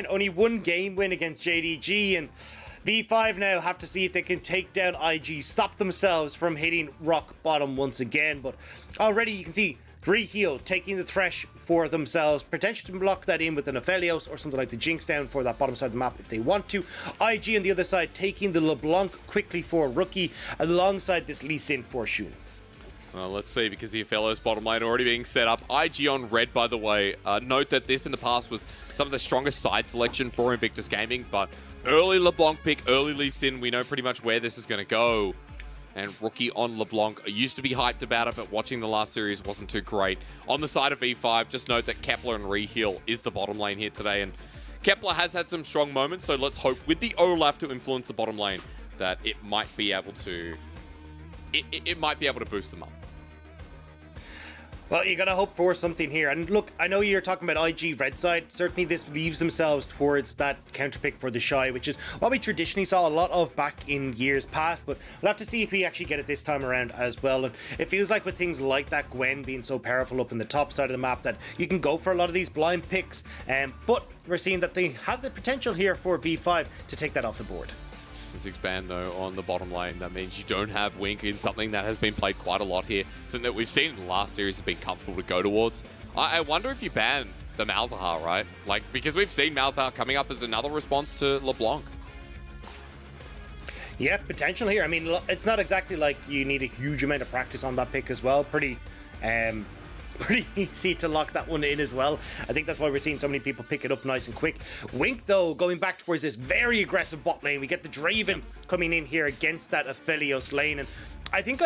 Only one game win against JDG, and V5 now have to see if they can take down IG, stop themselves from hitting rock bottom once again. But already you can see Reheal taking the Thresh for themselves, potentially to block that in with an Aphelios or something like the Jinx down for that bottom side of the map if they want to. IG on the other side taking the LeBlanc quickly for Rookie alongside this Lee Sin for Shun. Well, let's see, because the Aphelios bottom lane already being set up. IG on red, by the way. Note that this in the past was some of the strongest side selection for Invictus Gaming, but early LeBlanc pick, early Lee Sin, we know pretty much where this is going to go. And Rookie on LeBlanc. I used to be hyped about it, but watching the last series wasn't too great. On the side of V5, just note that Kepler and Reheal is the bottom lane here today, and Kepler has had some strong moments, so let's hope with the Olaf to influence the bottom lane that it might be able to it might be able to boost them up. Well, you gotta hope for something here. And look, I know you're talking about IG red side. Certainly this leaves themselves towards that counter pick for TheShy, which is what we traditionally saw a lot of back in years past. But we'll have to see if we actually get it this time around as well. And it feels like with things like that Gwen being so powerful up in the top side of the map that you can go for a lot of these blind picks. But we're seeing that they have the potential here for V5 to take that off the board. This expand, though, on the bottom lane. That means you don't have Wink in something that has been played quite a lot here. Something that we've seen in the last series has been comfortable to go towards. I wonder if you ban the Malzahar, right? Like, because we've seen Malzahar coming up as another response to LeBlanc. Yeah, potential here. I mean, it's not exactly like you need a huge amount of practice on that pick as well. Pretty easy to lock that one in as well. I think that's why we're seeing so many people pick it up nice and quick. Wink, though, going back towards this very aggressive bot lane. We get the Draven coming in here against that Aphelios lane. And I think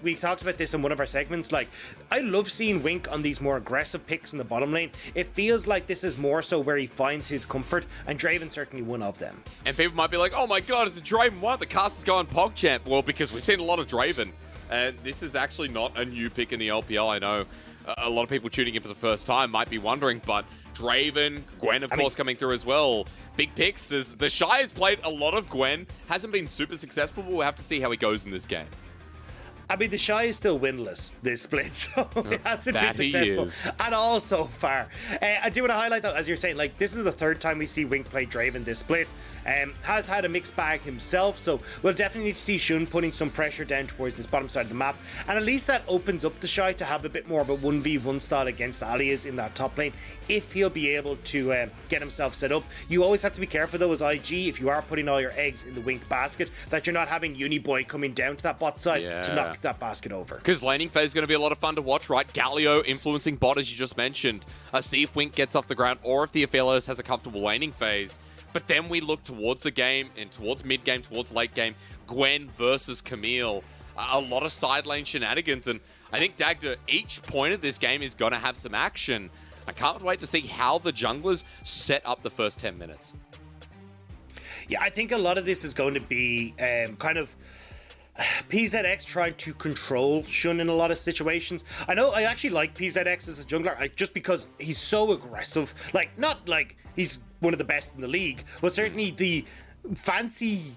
we talked about this in one of our segments. Like, I love seeing Wink on these more aggressive picks in the bottom lane. It feels like this is more so where he finds his comfort, and Draven's certainly one of them. And people might be like, oh my god, is it Draven? Why the cast is going PogChamp? Well, because we've seen a lot of Draven. And this is actually not a new pick in the LPL. I know a lot of people tuning in for the first time might be wondering, but Draven, Gwen, of course, coming through as well. Big picks. As TheShy has played a lot of Gwen, hasn't been super successful, but we'll have to see how he goes in this game. I mean, TheShy is still winless this split, so it hasn't been successful at all so far. I do want to highlight that, as you're saying, like, this is the third time we see Wink play Draven this split. Has had a mixed bag himself, so we'll definitely need to see Shun putting some pressure down towards this bottom side of the map, and at least that opens up TheShy to have a bit more of a 1v1 style against the Alias in that top lane, if he'll be able to get himself set up. You always have to be careful, though, as IG, if you are putting all your eggs in the Wink basket, that you're not having Uniboy coming down to that bot side to knock that basket over. Because laning phase is going to be a lot of fun to watch, right? Galio influencing bot, as you just mentioned. See if Wink gets off the ground, or if the Aphelios has a comfortable laning phase. But then we look towards the game, and towards mid-game, towards late game, Gwen versus Camille. A lot of side lane shenanigans, and I think Dagda, each point of this game is going to have some action. I can't wait to see how the junglers set up the first 10 minutes. Yeah, I think a lot of this is going to be kind of PZX trying to control Shun in a lot of situations. I know I actually like PZX as a jungler, just because he's so aggressive. Like, not like he's one of the best in the league, but certainly the fancy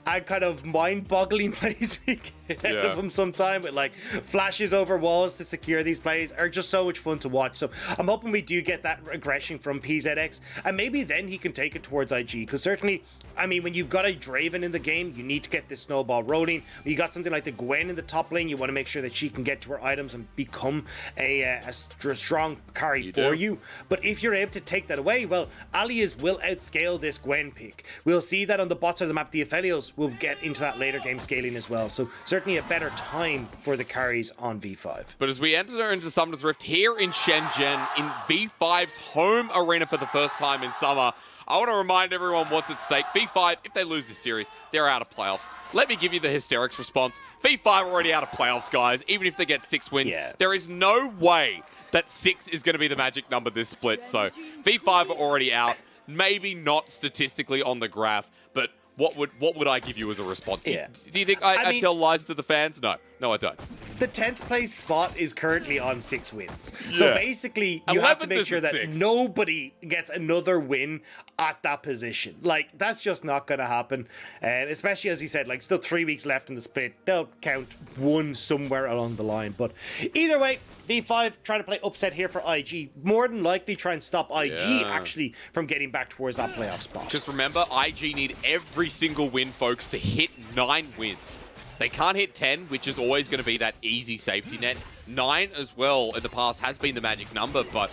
and kind of mind-boggling plays we get out of him sometime, with like flashes over walls to secure these plays, are just so much fun to watch. So I'm hoping we do get that aggression from PZX, and maybe then he can take it towards IG, because certainly, I mean, when you've got a Draven in the game, you need to get this snowball rolling. When you got something like the Gwen in the top lane, you want to make sure that she can get to her items and become a strong carry for you. But if you're able to take that away, well, Alias will outscale this Gwen pick. We'll see that on the bot side of the map. The Aphelios will get into that later game scaling as well, so certainly a better time for the carries on V5. But as we enter into Summoner's Rift here in Shenzhen, in V5's home arena for the first time in summer, I want to remind everyone what's at stake. V5, if they lose this series, they're out of playoffs. Let me give you the Hysterics response. V5 are already out of playoffs, guys. Even if they get 6 wins, there is no way that 6 is going to be the magic number this split. So V5 are already out. Maybe not statistically on the graph, but what would I give you as a response? Do you think I tell lies to the fans? No, I don't. the 10th place spot is currently on 6 wins. So Yeah. basically, you have to 11th make is sure at that 6. nobody gets another win at that position. Like, that's just not going to happen. Especially, as you said, like, still 3 weeks left in the split. They'll count one somewhere along the line. But either way, V5 trying to play upset here for IG. More than likely try and stop IG, actually, from getting back towards that playoff spot. Just remember, IG need every single win, folks, to hit 9 wins. They can't hit 10, which is always going to be that easy safety net. 9 as well in the past has been the magic number, but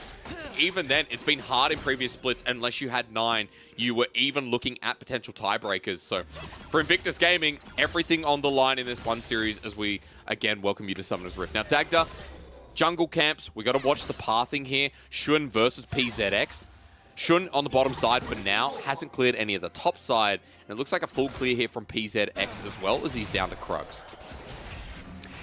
even then, it's been hard in previous splits. Unless you had 9, you were even looking at potential tiebreakers. So for Invictus Gaming, everything on the line in this one series as we, again, welcome you to Summoner's Rift. Now, Dagda, jungle camps, we got to watch the pathing here. Shun versus PZX. Shun on the bottom side for now, hasn't cleared any of the top side, and it looks like a full clear here from PZX as well as he's down to Krugs.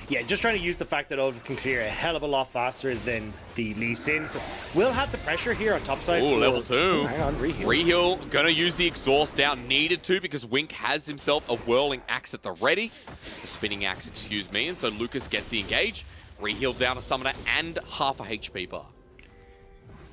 Yeah, just trying to use the fact that Olaf can clear a hell of a lot faster than the Lee Sin. So we'll have the pressure here on top side. Oh, level 2. Hang on, Reheal. Reheal gonna use the exhaust down, needed to because Wink has himself a whirling axe at the ready. The spinning axe, excuse me, and so Lucas gets the engage. Reheal down a summoner and half a HP bar.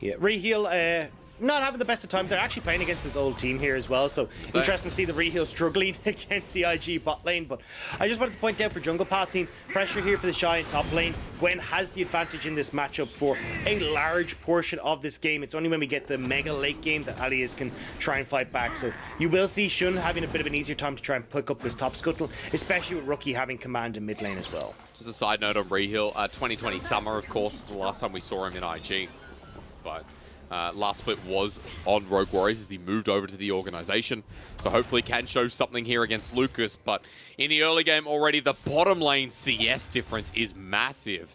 Yeah, Reheal, not having the best of times. They're actually playing against his old team here as well, so interesting to see the Reheal struggling against the IG bot lane. But I just wanted to point out for jungle path team, pressure here for TheShy in top lane. Gwen has the advantage in this matchup for a large portion of this game. It's only when we get the mega late game that Aphelios can try and fight back. So you will see Shun having a bit of an easier time to try and pick up this top scuttle, especially with Rookie having command in mid lane as well. Just a side note on Reheal, 2020 summer, of course, the last time we saw him in IG. But last split was on Rogue Warriors as he moved over to the organization. So hopefully can show something here against Lucas. But in the early game already, the bottom lane CS difference is massive.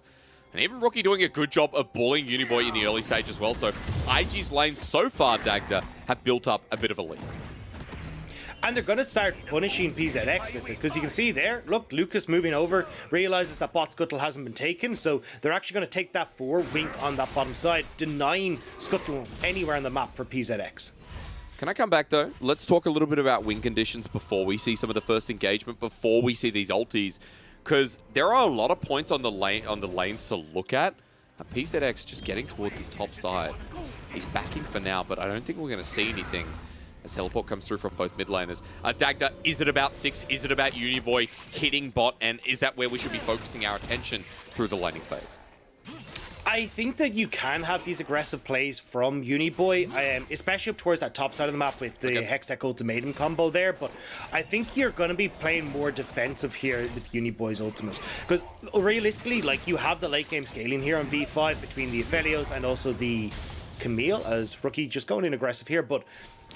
And even Rookie doing a good job of bullying Uniboy in the early stage as well. So IG's lanes so far, Dagda, have built up a bit of a lead. And they're going to start punishing PZX with it, because you can see there, look, Lucas moving over, realizes that bot scuttle hasn't been taken, so they're actually going to take that for Wink on that bottom side, denying scuttle anywhere on the map for PZX. Can I come back though? Let's talk a little bit about win conditions before we see some of the first engagement, before we see these ultis, because there are a lot of points on the lanes to look at. PZX just getting towards his top side. He's backing for now, but I don't think we're going to see anything. As teleport comes through from both mid laners. Dagda, is it about 6? Is it about Uniboy hitting bot? And is that where we should be focusing our attention through the laning phase? I think that you can have these aggressive plays from Uniboy, especially up towards that top side of the map with the Hextech Ultimatum combo there, but I think you're going to be playing more defensive here with Uniboy's ultimate. Because realistically, like, you have the late game scaling here on V5 between the Aphelios and also the Camille, as Rookie just going in aggressive here, but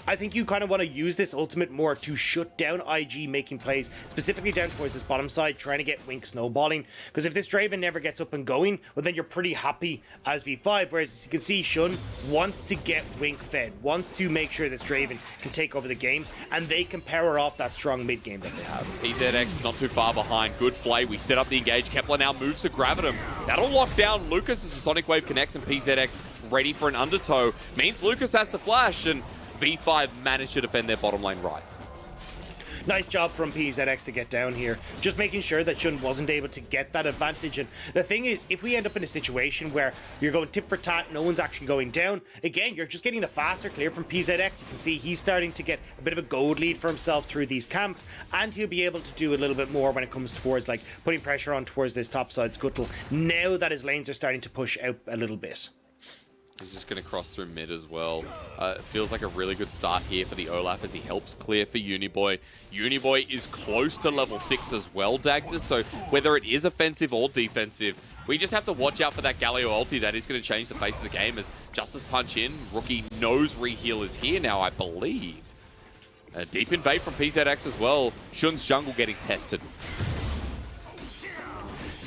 I think you kind of want to use this ultimate more to shut down IG making plays, specifically down towards this bottom side, trying to get Wink snowballing. Because if this Draven never gets up and going, well, then you're pretty happy as V5. Whereas as you can see, Shun wants to get Wink fed, wants to make sure this Draven can take over the game, and they can power off that strong mid game that they have. PZX is not too far behind. Good flay. We set up the engage. Kepler now moves to grab him. That'll lock down Lucas as the Sonic Wave connects, and PZX ready for an undertow. Means Lucas has the flash, and V5 managed to defend their bottom lane rights. Nice job from PZX to get down here. Just making sure that Shun wasn't able to get that advantage. And the thing is, if we end up in a situation where you're going tit for tat, no one's actually going down, again, you're just getting a faster clear from PZX. You can see he's starting to get a bit of a gold lead for himself through these camps, and he'll be able to do a little bit more when it comes towards like putting pressure on towards this top side scuttle, now that his lanes are starting to push out a little bit. He's just going to cross through mid as well. It feels like a really good start here for the Olaf as he helps clear for Uniboy. Uniboy is close to level 6 as well, Dagda, so whether it is offensive or defensive, we just have to watch out for that Galio ulti. That is going to change the face of the game as Justice punch in. Rookie knows Reheal is here now, I believe. A deep invade from PZX as well. Shun's jungle getting tested.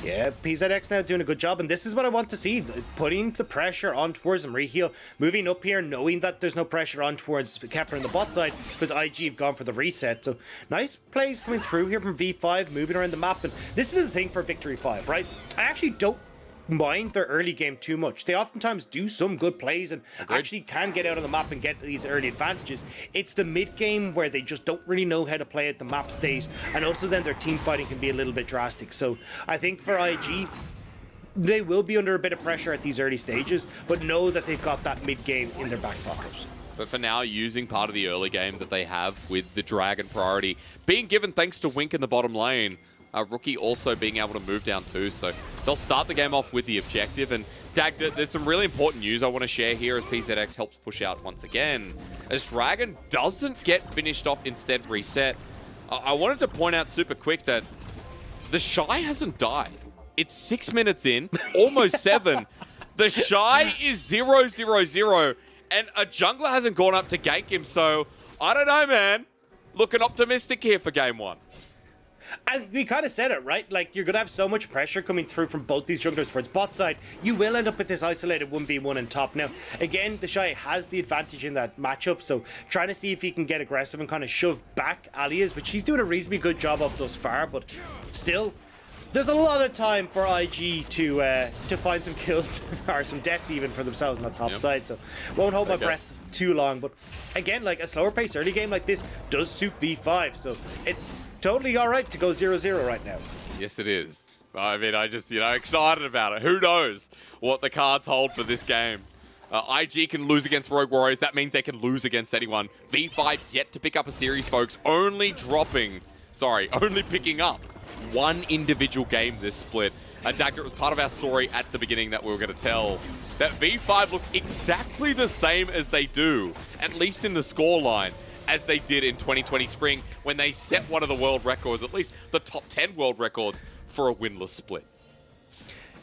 Yeah, PZX now doing a good job, and this is what I want to see, putting the pressure on towards him. Reheal moving up here, knowing that there's no pressure on towards Kepler on the bot side, because IG have gone for the reset. So nice plays coming through here from V5, moving around the map, and this is the thing for Victory 5, right? I actually don't mind their early game too much. They oftentimes do some good plays and actually can get out on the map and get these early advantages. It's the mid game where they just don't really know how to play at the map state, and also then their team fighting can be a little bit drastic. So I think for IG, they will be under a bit of pressure at these early stages, but know that they've got that mid game in their back pocket. But for now, using part of the early game that they have with the Dragon priority being given thanks to Wink in the bottom lane, Rookie also being able to move down too, so they'll start the game off with the objective. And Dagda, there's some really important news I want to share here as PZX helps push out once again. As Dragon doesn't get finished off, instead reset. I wanted to point out super quick that TheShy hasn't died. It's 6 minutes in, almost 7. TheShy is 0-0-0. And a jungler hasn't gone up to gank him, so I don't know, man. Looking optimistic here for game 1. And we kind of said it, right? Like, you're going to have so much pressure coming through from both these junglers towards bot side. You will end up with this isolated 1v1 in top. Now, again, TheShy has the advantage in that matchup, so trying to see if he can get aggressive and kind of shove back Aphelios, which he's doing a reasonably good job of thus far, but still, there's a lot of time for IG to find some kills, or some deaths even for themselves on the top side, so won't hold my breath too long. But again, like, a slower pace early game like this does suit V5, so it's totally alright to go 0-0 right now. Yes, it is. I mean, I just, excited about it. Who knows what the cards hold for this game? IG can lose against Rogue Warriors. That means they can lose against anyone. V5 yet to pick up a series, folks. Only picking up one individual game this split. Dagda, it was part of our story at the beginning that we were going to tell, that V5 look exactly the same as they do, at least in the scoreline, as they did in 2020 spring when they set one of the world records, at least the top 10 world records, for a winless split.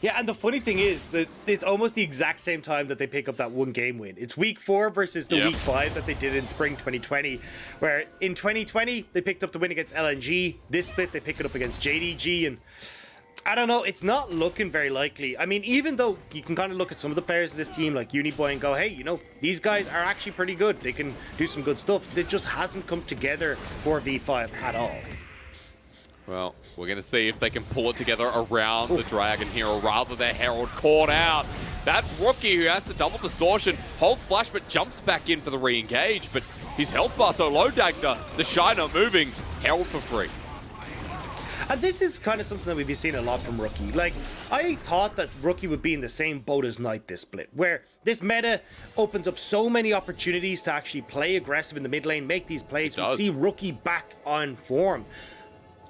Yeah, and the funny thing is that it's almost the exact same time that they pick up that one game win. It's week 4 versus the week 5 that they did in spring 2020, where in 2020 they picked up the win against LNG. This split they pick it up against JDG, and I don't know, it's not looking very likely. I mean, even though you can kind of look at some of the players in this team like Uniboy and go, hey, these guys are actually pretty good. They can do some good stuff. It just hasn't come together for V5 at all. Well, we're going to see if they can pull it together around the Dragon here, or rather their Herald caught out. That's Rookie, who has to double distortion, holds flash but jumps back in for the re-engage, but his health bar so low, Dagda. TheShy not moving, Herald for free. And this is kind of something that we've been seeing a lot from Rookie. Like, I thought that Rookie would be in the same boat as Knight this split, where this meta opens up so many opportunities to actually play aggressive in the mid lane, make these plays. We see Rookie back on form.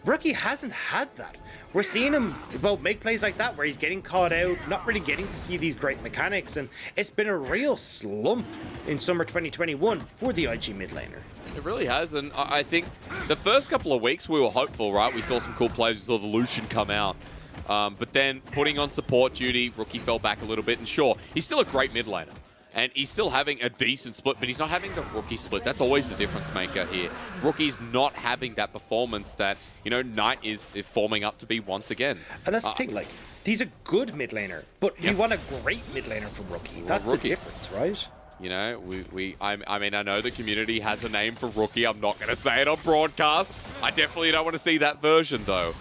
Rookie hasn't had that. We're seeing him make plays like that where he's getting caught out, not really getting to see these great mechanics, and it's been a real slump in summer 2021 for the IG mid laner. It really has, and I think the first couple of weeks we were hopeful, right? We saw some cool plays, we saw the Lucian come out, but then putting on support duty, Rookie fell back a little bit, and sure, he's still a great mid laner. And he's still having a decent split, but he's not having the Rookie split. That's always the difference maker here. Rookie's not having that performance that, Knight is forming up to be once again. And that's the thing, like, he's a good mid laner, but you want a great mid laner from Rookie. That's the difference, right? I mean, I know the community has a name for Rookie. I'm not going to say it on broadcast. I definitely don't want to see that version, though.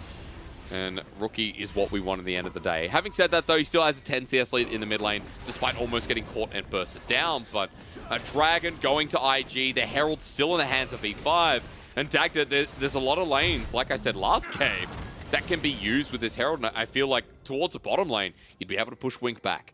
And Rookie is what we want at the end of the day. Having said that, though, he still has a 10 CS lead in the mid lane, despite almost getting caught and bursted down. But a Dragon going to IG, the Herald's still in the hands of V5. And Dagda, there's a lot of lanes, like I said last game, that can be used with this Herald. And I feel like towards the bottom lane, you'd be able to push Wink back.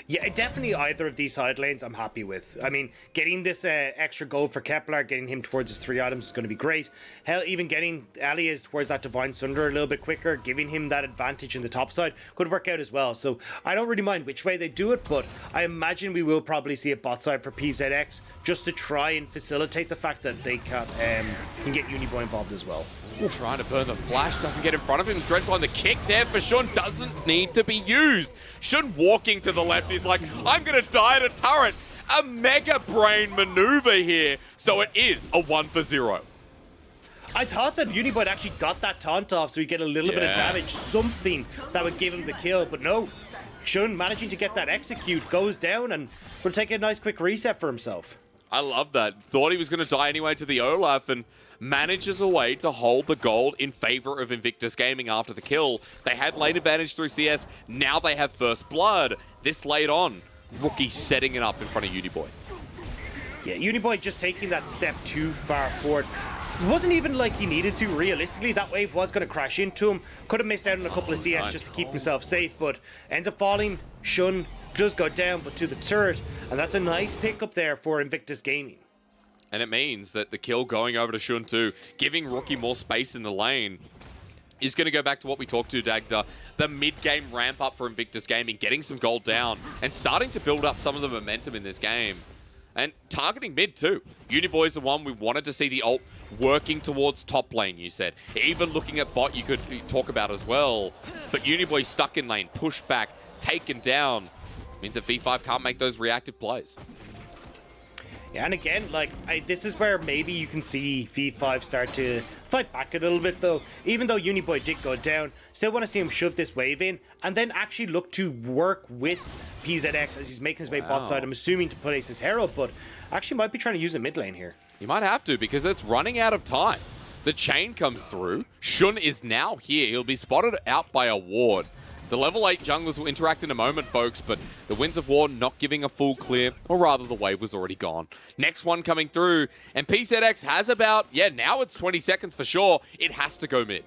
Yeah, definitely either of these side lanes I'm happy with. I mean, getting this extra gold for Kepler, getting him towards his 3 items is going to be great. Hell, even getting Aphelios towards that Divine Sunder a little bit quicker, giving him that advantage in the top side could work out as well. So I don't really mind which way they do it, but I imagine we will probably see a bot side for PZX just to try and facilitate the fact that they can get Uniboy involved as well. Trying to burn the flash, doesn't get in front of him. Dredgeline, the kick there for Shun doesn't need to be used. Shun walking to the left, he's like, I'm going to die at a turret. A mega brain maneuver here. So it is a 1-for-0. I thought that Uniboy actually got that taunt off so he'd get a little bit of damage, something that would give him the kill, but no. Shun managing to get that execute, goes down and will take a nice quick reset for himself. I love that. Thought he was going to die anyway to the Olaf and manages a way to hold the gold in favor of Invictus Gaming after the kill. They had lane advantage through CS. Now they have first blood. This late on, Rookie setting it up in front of Uniboy. Yeah, Uniboy just taking that step too far forward. It wasn't even like he needed to, realistically. That wave was going to crash into him. Could have missed out on a couple of CS just to keep himself safe, but ends up falling. Shun does go down, but to the turret. And that's a nice pick up there for Invictus Gaming. And it means that the kill going over to Shun too, giving Rookie more space in the lane, is going to go back to what we talked to, Dagda. The mid-game ramp up for Invictus Gaming, getting some gold down, and starting to build up some of the momentum in this game. And targeting mid too. Uniboy's the one we wanted to see the ult working towards top lane, you said. Even looking at bot you could talk about as well. But Uniboy stuck in lane, pushed back, taken down. Means that V5 can't make those reactive plays. Yeah, and again, like, this is where maybe you can see V5 start to fight back a little bit, though. Even though Uniboy did go down, still want to see him shove this wave in, and then actually look to work with PZX as he's making his way bot side. I'm assuming to place his Herald, but actually might be trying to use a mid lane here. You might have to, because it's running out of time. The chain comes through. Shun is now here. He'll be spotted out by a ward. The level 8 junglers will interact in a moment, folks, but the Winds of War not giving a full clear, or rather the wave was already gone. Next one coming through, and PZX has about, now it's 20 seconds for sure. It has to go mid.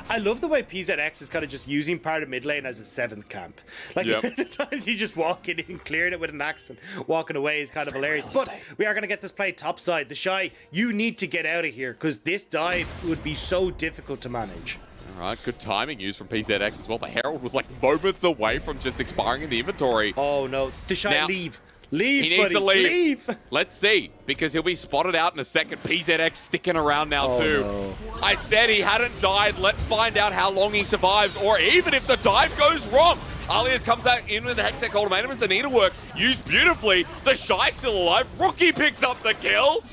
I love the way PZX is kind of just using part of mid lane as a 7th camp. Like, times you just walking in, clearing it with an axe and walking away is kind of hilarious. But we are going to get this play topside. TheShy, you need to get out of here, because this dive would be so difficult to manage. All right, good timing used from PZX as well. The Herald was like moments away from just expiring in the inventory. Oh no, TheShy, now, leave. Leave, he needs buddy, to leave. leave. Let's see, because he'll be spotted out in a second. PZX sticking around now too. No. I said he hadn't died. Let's find out how long he survives, or even if the dive goes wrong. Aphelios comes out in with the Hextech ultimatum as the needlework used beautifully. TheShy still alive. Rookie picks up the kill.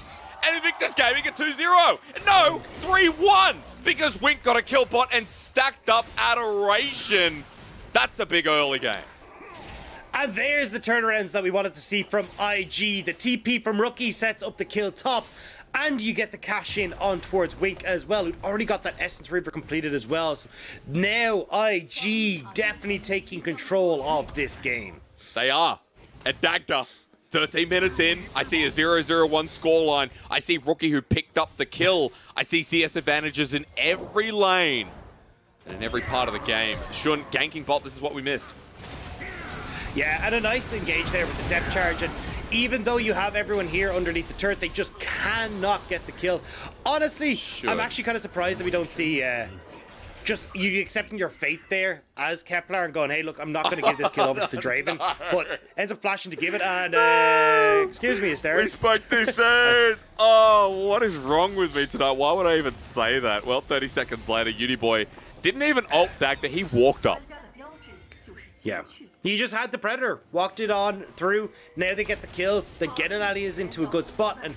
And Invictus Gaming at 2-0. No, 3-1. Because Wink got a kill bot and stacked up Adoration. That's a big early game. And there's the turnarounds that we wanted to see from IG. The TP from Rookie sets up the kill top. And you get the cash in on towards Wink as well, who'd already got that Essence Reaver completed as well. So now IG definitely taking control of this game. They are. At Dagda, 13 minutes in, I see a 0-0-1 scoreline. I see Rookie who picked up the kill. I see CS advantages in every lane and in every part of the game. Shun ganking bot, this is what we missed. Yeah, and a nice engage there with the depth charge. And even though you have everyone here underneath the turret, they just cannot get the kill. Honestly, I'm actually kind of surprised that we don't see just you accepting your fate there as Kepler and going, hey, look, I'm not going to give this kill over to Draven. But ends up flashing to give it, and excuse me, Hysterics. Respect this in. Oh, what is wrong with me tonight? Why would I even say that? Well, 30 seconds later, Uniboy didn't even ult Dagda. He walked up. Yeah. He just had the Predator, walked it on through. Now they get the kill. They get an Aphelios into a good spot, and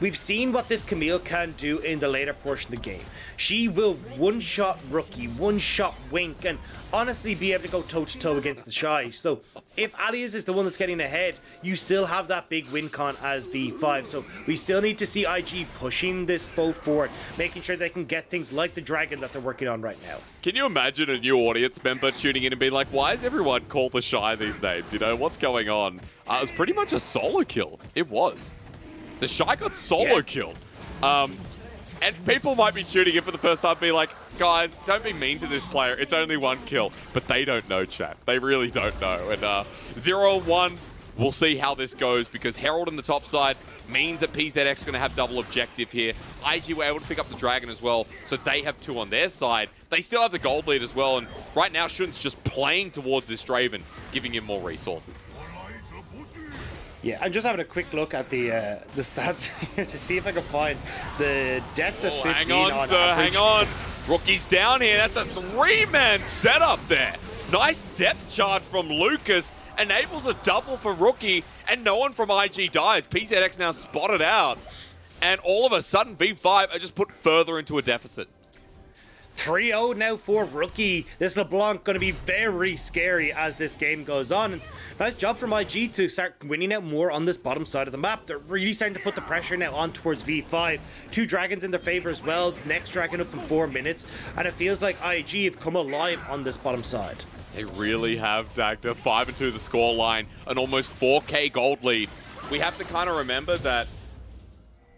we've seen what this Camille can do in the later portion of the game. She will one-shot Rookie, one-shot Wink, and honestly be able to go toe-to-toe against TheShy. So if Aphelios is the one that's getting ahead, you still have that big win con as V5. So we still need to see IG pushing this boat forward, making sure they can get things like the Dragon that they're working on right now. Can you imagine a new audience member tuning in and being like, why is everyone called TheShy these names? You know, what's going on? It was pretty much a solo kill. It was. TheShy got solo killed. And people might be tuning in for the first time and be like, guys, don't be mean to this player. It's only one kill. But they don't know, chat. They really don't know. And 0-1, we'll see how this goes, because Herald on the top side means that PZX is going to have double objective here. IG were able to pick up the Dragon as well, so they have 2 on their side. They still have the gold lead as well, and right now Shun's just playing towards this Draven, giving him more resources. Yeah, I'm just having a quick look at the stats here to see if I can find the deaths of 15 hang on, sir, average. hang on. Rookie's down here. That's a 3-man setup there. Nice depth charge from Lucas. Enables a double for Rookie, and no one from IG dies. PZX now spotted out. And all of a sudden, V5 are just put further into a deficit. 3-0 now for Rookie. This LeBlanc going to be very scary as this game goes on. And nice job from IG to start winning out more on this bottom side of the map. They're really starting to put the pressure now on towards V5. 2 dragons in their favor as well. Next dragon up in 4 minutes. And it feels like IG have come alive on this bottom side. They really have, Dagda. 5-2 the scoreline, an almost 4K gold lead. We have to kind of remember that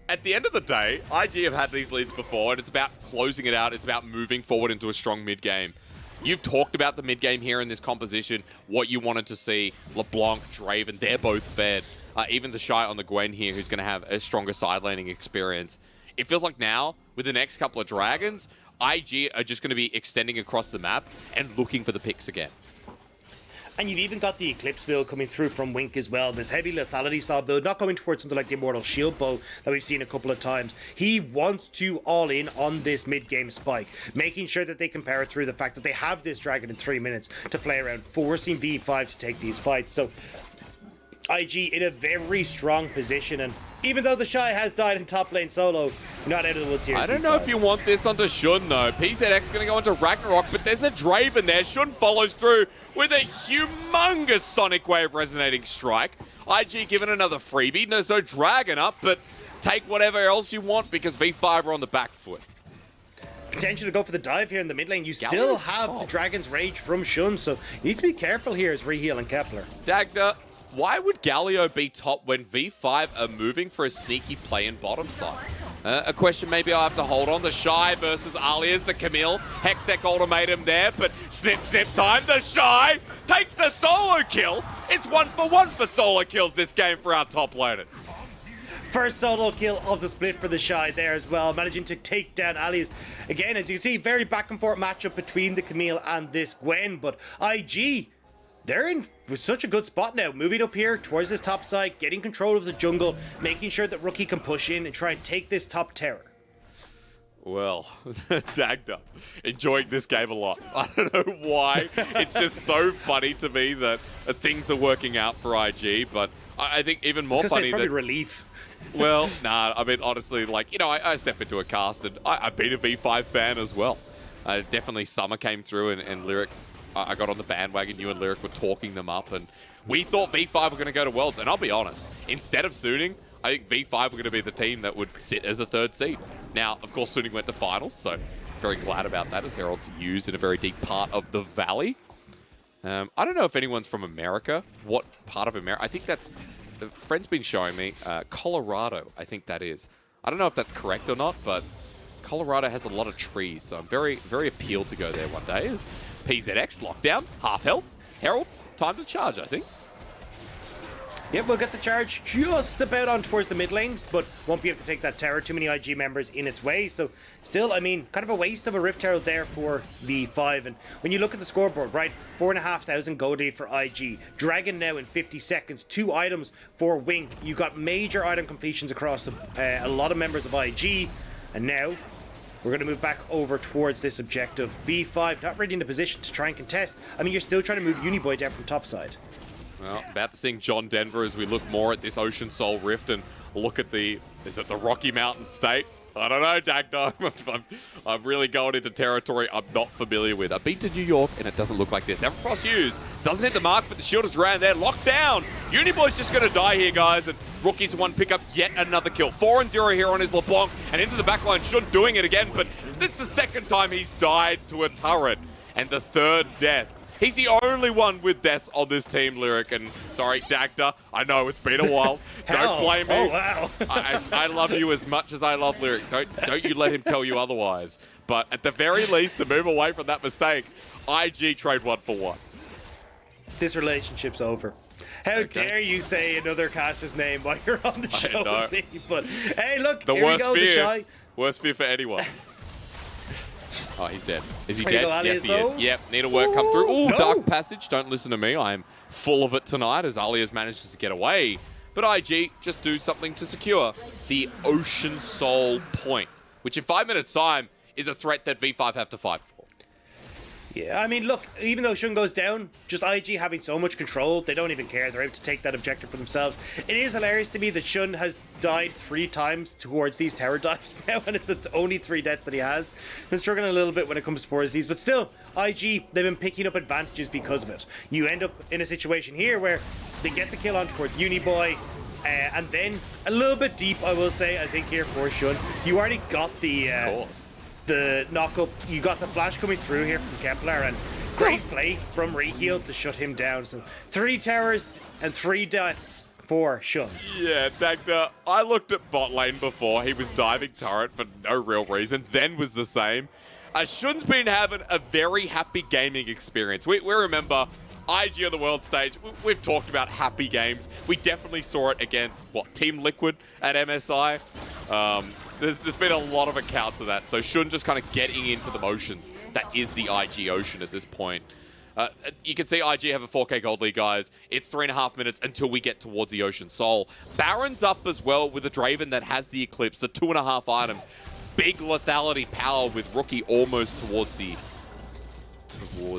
at the end of the day, IG have had these leads before, and it's about closing it out. It's about moving forward into a strong mid-game. You've talked about the mid-game here in this composition, what you wanted to see. LeBlanc, Draven, they're both fed. Even TheShy on the Gwen here, who's going to have a stronger side laning experience. It feels like now, with the next couple of dragons, IG are just going to be extending across the map and looking for the picks again. And you've even got the Eclipse build coming through from Wink as well. This heavy lethality style build, not going towards something like the Immortal Shield Bow that we've seen a couple of times. He wants to all in on this mid-game spike, making sure that they can power through the fact that they have this dragon in 3 minutes to play around, forcing V5 to take these fights. So IG in a very strong position, and even though TheShy has died in top lane solo, not out of the woods here. I don't know if you want this onto Shun though. PZX going to go into Ragnarok, but there's a Draven there. Shun follows through with a humongous Sonic Wave resonating strike. IG given another freebie. There's no dragon up, but take whatever else you want because V5 are on the back foot. Potential to go for the dive here in the mid lane. You still have the Dragon's Rage from Shun, so you need to be careful here as Reheal and Kepler. Dagda, why would Galio be top when V5 are moving for a sneaky play in bottom side? A question maybe I have to hold on. TheShy versus Alias, the Camille. Hextech ultimatum there, but snip time. TheShy takes the solo kill. It's 1-for-1 for solo kills this game for our top laners. First solo kill of the split for TheShy there as well, managing to take down Alias. Again, as you can see, very back and forth matchup between the Camille and this Gwen, but IG, they're in with such a good spot now, moving up here towards this top side, getting control of the jungle, making sure that Rookie can push in and try and take this top tower. Well, Dagda, enjoying this game a lot. I don't know why. It's just so funny to me that things are working out for IG, but I think even more funny it's probably that relief. Well, nah, I mean, honestly, like, you know, I step into a cast and I've been a V5 fan as well. Definitely Summer came through and Lyric, I got on the bandwagon. You and Lyric were talking them up, and we thought V5 were going to go to Worlds. And I'll be honest, instead of Suning, I think V5 were going to be the team that would sit as a 3rd seed. Now, of course, Suning went to finals, so very glad about that as Herald's used in a very deep part of the Valley. I don't know if anyone's from America. What part of America? I think that's... A friend's been showing me Colorado, I think that is. I don't know if that's correct or not, but Colorado has a lot of trees, so I'm very, very appealed to go there one day. Is PZX, lockdown, half health, Herald, time to charge, I think. Yep, we'll get the charge just about on towards the mid lanes, but won't be able to take that tower. Too many IG members in its way, so still, I mean, kind of a waste of a Rift Herald there for V5. And when you look at the scoreboard, right, 4,500 gold lead for IG. Dragon now in 50 seconds, 2 items for Wink. You got major item completions across a lot of members of IG, and now we're going to move back over towards this objective. V5 not really in a position to try and contest. I mean, you're still trying to move Uniboy down from top side. Well, about to sing John Denver as we look more at this Ocean Soul Rift and look at the... Is it the Rocky Mountain State? I don't know, Dagda. I'm really going into territory I'm not familiar with. I've been to New York, and it doesn't look like this. Everfrost used. Doesn't hit the mark, but the shield is around there. Locked down. Uniboy's just going to die here, guys. And Rookie's one pick up yet another kill. 4-0 here on his LeBlanc. And into the backline. Shun doing it again, but this is the 2nd time he's died to a turret. And the 3rd death. He's the only one with deaths on this team, Lyric. And sorry, Dagda, I know it's been a while. Don't blame me. Oh, wow. I love you as much as I love Lyric. Don't you let him tell you otherwise. But at the very least, to move away from that mistake, IG trade 1-for-1. This relationship's over. How dare you say another caster's name while you're on the show with me? But hey, look, the here worst we go, fear. TheShy. Worst fear for anyone. Oh, he's dead. Is he dead? Yes, he though? is. Yep, need a word come through. Ooh, no. Dark Passage. Don't listen to me. I am full of it tonight as Alias manages to get away. But IG just do something to secure the Ocean Soul point, which in 5 minutes' time is a threat that V5 have to fight for. Yeah, I mean, look, even though Shun goes down, just IG having so much control, they don't even care. They're able to take that objective for themselves. It is hilarious to me that Shun has died 3 times towards these tower dives now, and it's the only 3 deaths that he has. Been struggling a little bit when it comes towards these, but still, IG, they've been picking up advantages because of it. You end up in a situation here where they get the kill on towards Uniboy, and then a little bit deep, I will say, I think here for Shun. You already got the knock-up, you got the flash coming through here from Kepler, and great play from Reheal to shut him down. So 3 towers and 3 deaths for Shun. Yeah, Dagda, I looked at bot lane before. He was diving turret for no real reason, then was the same. Shun's been having a very happy gaming experience. We remember IG on the world stage. We've talked about happy games. We definitely saw it against, Team Liquid at MSI. There's been a lot of accounts of that, so Shun just kind of getting into the motions. That is the IG Ocean at this point. You can see IG have a 4K gold lead, guys. It's 3.5 minutes until we get towards the Ocean Soul. Baron's up as well with a Draven that has the Eclipse, the 2.5 items. Big lethality power with Rookie almost towards the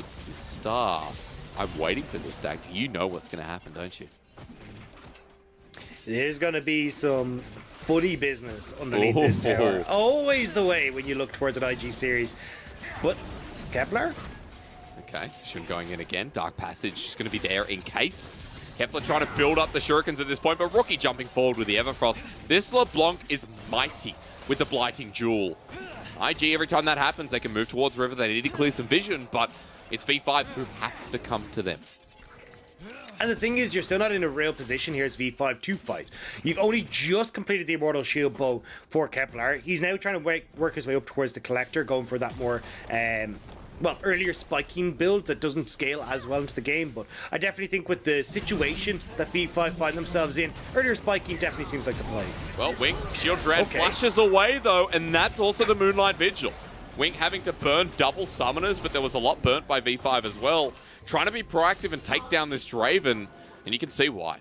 staff. I'm waiting for this, Dag. You know what's going to happen, don't you? There's going to be some footy business underneath this tower. Always the way when you look towards an IG series. But Kepler? Okay, Shun going in again. Dark Passage just going to be there in case. Kepler trying to build up the shurikens at this point, but Rookie jumping forward with the Everfrost. This LeBlanc is mighty with the Blighting Jewel. IG, every time that happens, they can move towards River. They need to clear some vision, but it's V5 who have to come to them. And the thing is, you're still not in a real position here as V5 to fight. You've only just completed the Immortal Shield Bow for Kepler. He's now trying to work his way up towards the Collector, going for that more, earlier spiking build that doesn't scale as well into the game. But I definitely think with the situation that V5 find themselves in, earlier spiking definitely seems like the play. Well, Wink, Shield Dread flashes away though, and that's also the Moonlight Vigil. Wink having to burn double summoners, but there was a lot burnt by V5 as well. Trying to be proactive and take down this Draven, and you can see why.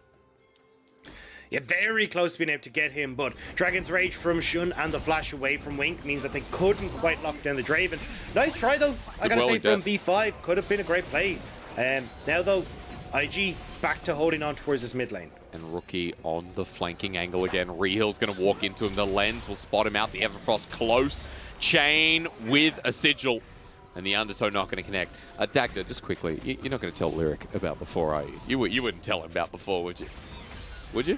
Yeah, very close to being able to get him, but Dragon's Rage from Shun and the flash away from Wink means that they couldn't quite lock down the Draven. Nice try though, I gotta say, from V5. Could have been a great play. Now though, IG back to holding on towards this mid lane. And Rookie on the flanking angle again. Reheal's going to walk into him. The Lens will spot him out. The Everfrost close. Chain with a Sigil. And the Undertow not going to connect. Dagda, just quickly, you're not going to tell Lyric about before, are you? You wouldn't tell him about before, would you? Would you?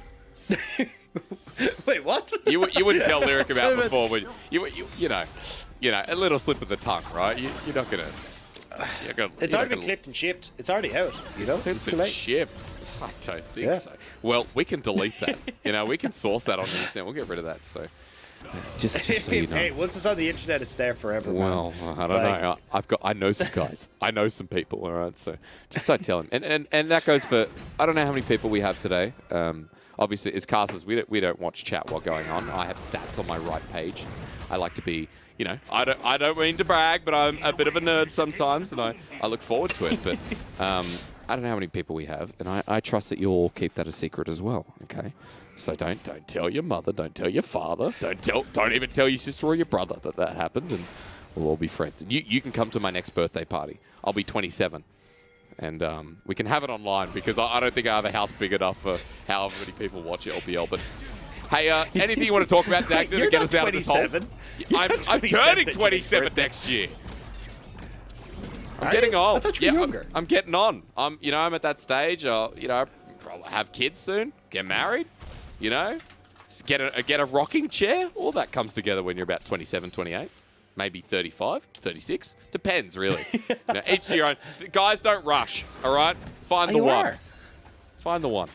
Wait, what? You wouldn't tell Lyric about before, would you? You know, a little slip of the tongue, right? You're not going to... It's already been clipped and shipped. It's already out, you know? It's been shipped. I don't think so. Well, we can delete that. We can source that on the internet. We'll get rid of that, so... Just so you know. Hey, once it's on the internet, it's there forever. Well, man. I don't know. I know some guys. I know some people. All right, so just don't tell them. And that goes for, I don't know how many people we have today. Obviously, as casters, we don't watch chat while going on. I have stats on my right page. I like to be, I don't mean to brag, but I'm a bit of a nerd sometimes, and I look forward to it. But I don't know how many people we have, and I trust that you'll keep that a secret as well. Okay. So don't tell your mother, don't tell your father, don't even tell your sister or your brother that happened, and we'll all be friends. And you can come to my next birthday party. I'll be 27, and we can have it online because I don't think I have a house big enough for however many people watch LPL. But hey, anything you want to talk about, Dagda, to get us out of this hole? I'm turning 27 next year. I'm getting old. I thought you were younger. I'm getting on. I'm at that stage. Probably have kids soon, get married. Get a rocking chair. All that comes together when you're about 27, 28. Maybe 35, 36. Depends, really. Each to your own. Guys, don't rush, all right? Find the one. Find the one.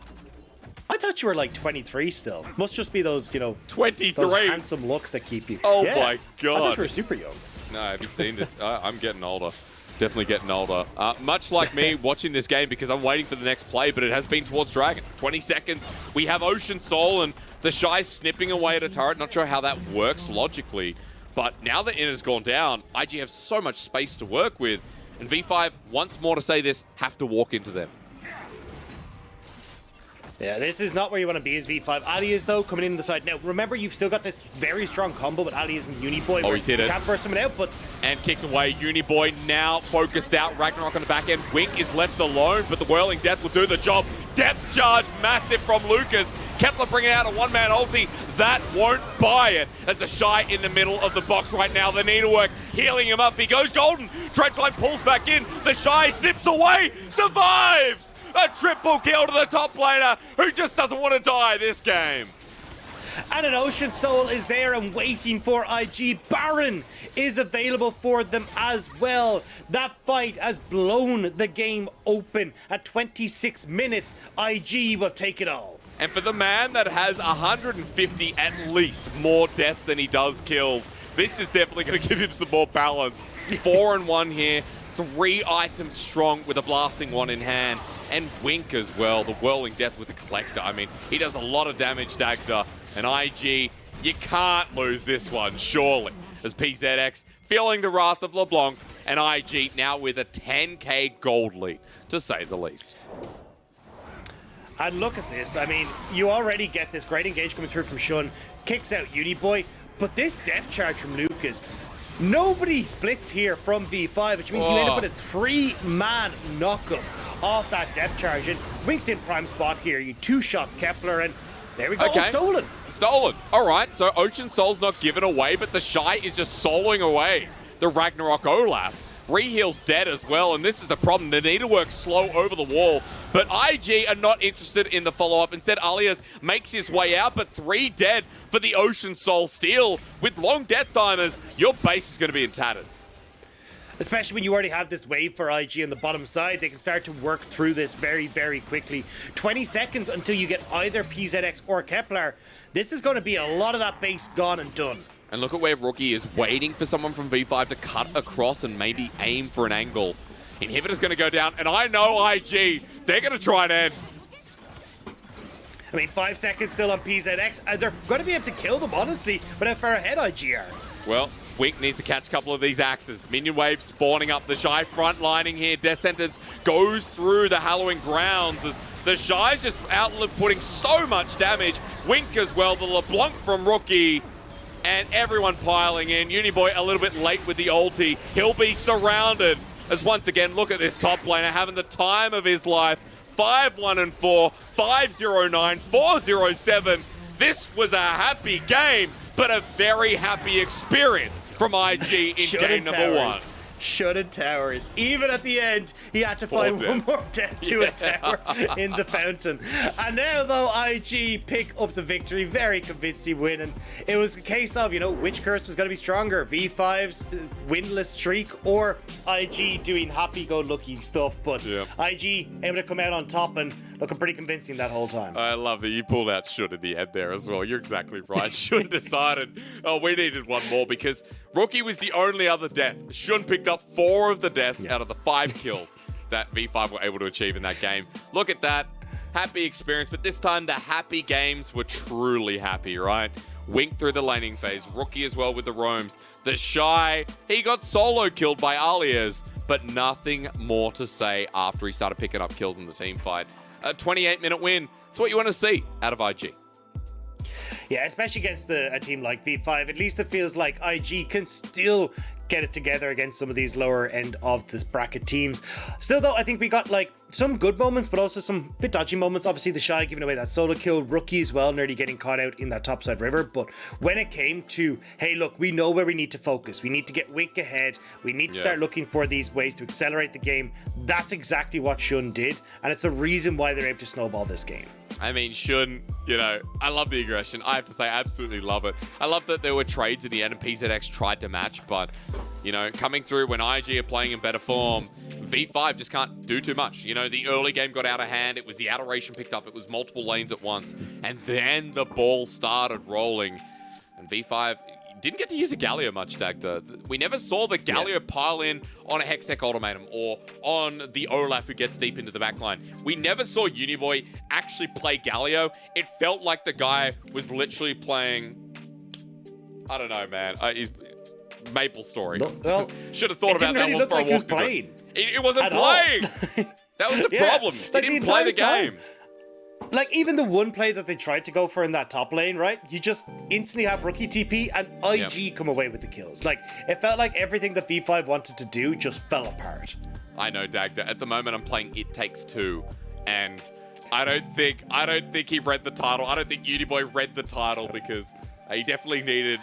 I thought you were like 23 still. Must just be those, 23. Those handsome looks that keep you. Oh, my God. I thought you were super young. No, have you seen this? I'm getting older. Definitely getting older. Much like me watching this game because I'm waiting for the next play, but it has been towards Dragon. 20 seconds. We have Ocean Soul and TheShy snipping away at a turret. Not sure how that works logically, but now that Inner's gone down, IG have so much space to work with, and V5, once more to say this, have to walk into them. Yeah, this is not where you want to be as V5. Ali is, though, coming in the side. Now, remember, you've still got this very strong combo with Ali and Uniboy. Oh, he's hit it. Can't burst someone out, but... And kicked away. Uniboy now focused out. Ragnarok on the back end. Wink is left alone, but the Whirling Death will do the job. Depth charge, massive from Lucas. Kepler bringing out a one-man ulti. That won't buy it. As TheShy in the middle of the box right now. The needlework healing him up. He goes golden. Trenchline pulls back in. TheShy slips away. Survives. A triple kill to the top laner who just doesn't want to die this game. And an Ocean Soul is there and waiting for IG. Baron is available for them as well. That fight has blown the game open. At 26 minutes, IG will take it all. And for the man that has 150 at least more deaths than he does kills, this is definitely going to give him some more balance. 4-1 here, 3 items strong with a blasting one in hand. And Wink as well, the Whirling Death with the Collector. I mean, he does a lot of damage, Dagda. And IG, you can't lose this one, surely. As PZX feeling the wrath of LeBlanc, and IG now with a 10k gold lead, to say the least. And look at this. I mean, you already get this great engage coming through from Shun. Kicks out Uniboy. But this depth charge from Lucas. Nobody splits here from V5, which means you end up with a 3-man knockup off that depth charge. And Wink's in prime spot here. You 2 shots Kepler, and there we go. Okay. Stolen. Stolen. All right, so Ocean Soul's not given away, but TheShy is just soloing away the Ragnarok Olaf. Reheal's dead as well, and this is the problem. The needlework's slow over the wall, but IG are not interested in the follow-up. Instead, Alias makes his way out, but 3 dead for the Ocean Soul steal. With long death timers, your base is going to be in tatters. Especially when you already have this wave for IG on the bottom side, they can start to work through this very, very quickly. 20 seconds until you get either PZX or Kepler. This is going to be a lot of that base gone and done. And look at where Rookie is waiting for someone from V5 to cut across and maybe aim for an angle. Inhibitor's going to go down, and I know IG, they're going to try and end. I mean, 5 seconds still on PZX, and they're going to be able to kill them, honestly, but how far ahead IG are? Well, Wink needs to catch a couple of these axes. Minion wave spawning up. TheShy front lining here. Death Sentence goes through the Halloween grounds as TheShy's just putting so much damage. Wink as well, the LeBlanc from Rookie. And everyone piling in. Uniboy a little bit late with the ulti. He'll be surrounded. As once again, look at this top laner having the time of his life. 5-1-4, 5-0-9, 4-0-7. This was a happy game, but a very happy experience from IG in game number 1. Shuttered towers. Even at the end, he had to find one more death to a tower in the fountain. And now, though, IG pick up the victory. Very convincing win. And it was a case of, you know, which curse was going to be stronger? V5's winless streak or IG doing happy-go-lucky stuff. But IG able to come out on top and looking pretty convincing that whole time. I love that you pulled out Shun in the end there as well. You're exactly right. Shun decided, oh, we needed one more because Rookie was the only other death. Shun picked up 4 of the deaths out of the 5 kills that V5 were able to achieve in that game. Look at that. Happy experience, but this time the happy games were truly happy, right? Wink through the laning phase. Rookie as well with the roams. TheShy, he got solo killed by Alias, but nothing more to say after he started picking up kills in the team fight. A 28-minute win. It's what you want to see out of IG. Yeah, especially against a team like V5. At least it feels like IG can still get it together against some of these lower end of this bracket teams. Still, though, I think we got like some good moments, but also some bit dodgy moments. Obviously, TheShy giving away that solo kill. Rookie as well, nearly getting caught out in that topside river. But when it came to, hey, look, we know where we need to focus. We need to get Wink ahead. We need to start looking for these ways to accelerate the game. That's exactly what Shun did. And it's the reason why they're able to snowball this game. I mean, Shun, you know, I love the aggression. I have to say, I absolutely love it. I love that there were trades in the end and PZX tried to match, but, you know, coming through when IG are playing in better form, V5 just can't do too much. You know, the early game got out of hand. It was the adoration picked up. It was multiple lanes at once. And then the ball started rolling. And V5 didn't get to use a Galio much, Dagda. We never saw the Galio pile in on a Hextech ultimatum or on the Olaf who gets deep into the backline. We never saw Uniboy actually play Galio. It felt like the guy was literally playing, I don't know, man. Maple Story. Well, should have thought about that one for a walk. Playing it wasn't playing. That was the problem. He didn't play the game. Like, even the one play that they tried to go for in that top lane, right? You just instantly have rookie TP and IG come away with the kills. Like, it felt like everything that V5 wanted to do just fell apart. I know, Dagda. At the moment, I'm playing It Takes Two, and I don't think he read the title. I don't think Uniboy read the title because he definitely needed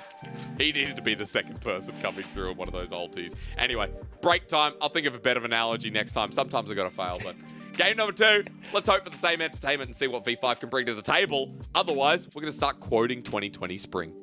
to be the second person coming through in one of those ultis. Anyway, break time. I'll think of a better analogy next time. Sometimes I gotta fail, but game number 2. Let's hope for the same entertainment and see what V5 can bring to the table. Otherwise, we're gonna start quoting 2020 spring.